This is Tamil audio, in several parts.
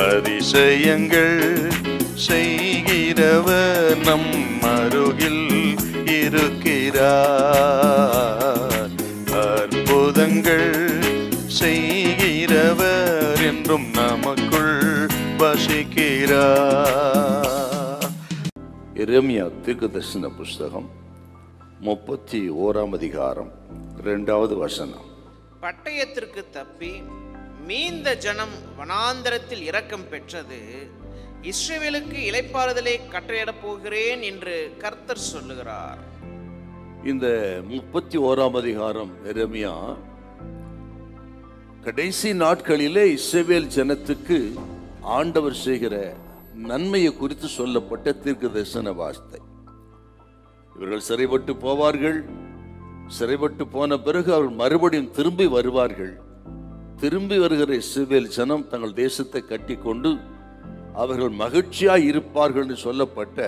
அதிசயங்கள் செய்கிறவர் நம் அருகில் இருக்கிறார். அற்புதங்கள் செய்கிறவர் என்றும் நமக்குள் வசிக்கிறார். எரேமியா தீர்க்கதரிசன புஸ்தகம் 31ஆம் அதிகாரம் 2வது வசனம். பட்டயத்திற்கு தப்பி மீந்த ஜனம் வனாந்தரத்தில் இரக்கம் பெற்றது. இஸ்ரவேலுக்கு இளைப்பாறுதலை கட்டளையிடப் போகிறேன் என்று கர்த்தர் சொல்லுகிறார். இந்த 31ஆம் அதிகாரம் எரேமியா கடைசி நாட்களிலே இஸ்ரவேல் ஜனத்துக்கு ஆண்டவர் செய்கிற நன்மையை குறித்து சொல்லப்பட்ட தீர்க்கதரிசன வார்த்தை. இவர்கள் சிறைப்பட்டு போவார்கள். சிறைப்பட்டு போன பிறகு அவர்கள் மறுபடியும் திரும்பி வருவார்கள். திரும்பி வருகிற இஸ்ரவேல் ஜனம் தங்கள் தேசத்தை கட்டி கொண்டு அவர்கள் மகிழ்ச்சியாய் இருப்பார்கள் என்று சொல்லப்பட்ட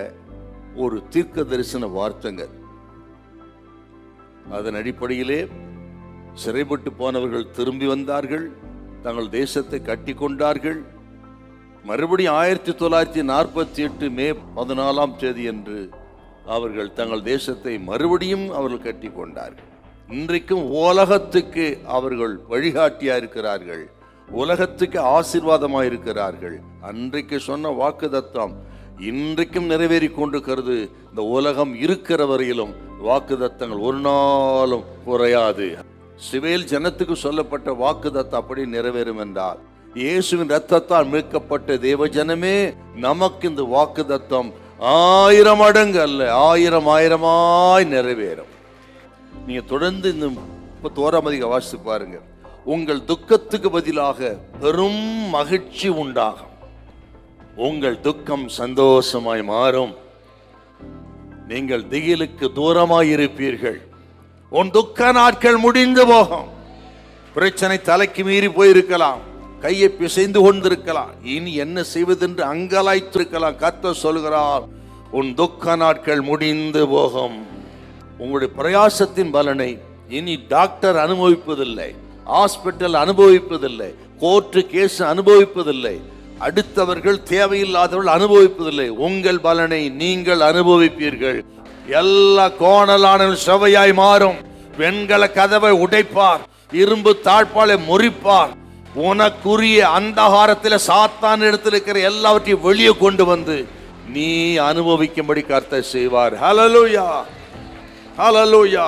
ஒரு தீர்க்க தரிசன வார்த்தைங்க. அதன் அடிப்படையிலே சிறைப்பட்டு போனவர்கள் திரும்பி வந்தார்கள், தங்கள் தேசத்தை கட்டி கொண்டார்கள். மறுபடியும் 1948 மே 14ஆம் தேதி என்று அவர்கள் தங்கள் தேசத்தை மறுபடியும் அவர்கள் கட்டி கொண்டார்கள். இன்றைக்கும் உலகத்துக்கு அவர்கள் வழிகாட்டியா இருக்கிறார்கள், உலகத்துக்கு ஆசீர்வாதமாக இருக்கிறார்கள். அன்றைக்கு சொன்ன வாக்குத்தத்தம் இன்றைக்கும் நிறைவேறி கொண்டிருக்கிறது. இந்த உலகம் இருக்கிற வரையிலும் வாக்குத்தத்தங்கள் ஒரு நாளும் குறையாது. இஸ்ரவேல் ஜனத்துக்கு சொல்லப்பட்ட வாக்குத்தத்தம் அப்படி நிறைவேறும் என்றால், இயேசுவின் இரத்தத்தால் மீட்கப்பட்ட தேவ ஜனமே, நமக்கு இந்த வாக்குத்தத்தம் 1000 மடங்கு அல்ல, 1000 நிறைவேறும். நீங்க தொடர்ந்து இந்த 31ஆம் அதிகாரம் வாசித்து பாருங்க. உங்கள் துக்கத்துக்கு பதிலாக பெரும் மகிழ்ச்சி உண்டாகும். உங்கள் துக்கம் சந்தோஷமாய் மாறும். நீங்கள் திகிலுக்கு தூரமாய் இருப்பீர்கள். உன் துக்க நாட்கள் முடிந்து போகும். பிரச்சனை தலைக்கு மீறி போயிருக்கலாம், கையை பிசைந்து கொண்டிருக்கலாம், இனி என்ன செய்வதென்று அங்கலாய்த்திருக்கலாம். கர்த்தர் சொல்கிறார், உன் துக்க நாட்கள் முடிந்து போகும். உங்களுடைய பிரயாசத்தின் பலனை இனி டாக்டர் அனுபவிப்பதில்லை, ஹாஸ்பிட்டல் அனுபவிப்பதில்லை, கோர்ட்டு கேஸ் அனுபவிப்பதில்லை, அடுத்தவர்கள் தேவையில்லாதவர்கள் அனுபவிப்பதில்லை. உங்கள் பலனை நீங்கள் அனுபவிப்பீர்கள். எல்லா கோணலான சவையாய் மாறும். வெண்கல கதவை உடைப்பார், இரும்பு தாழ்பாலை முறிப்பார். உனக்குரிய அந்தகாரத்தில் சாத்தான் இடத்தில் இருக்கிற எல்லாவற்றையும் வெளியே கொண்டு வந்து நீ அனுபவிக்கும்படி கர்த்தர் செய்வார். ஹல்லேலூயா, ஹல்லேலூயா.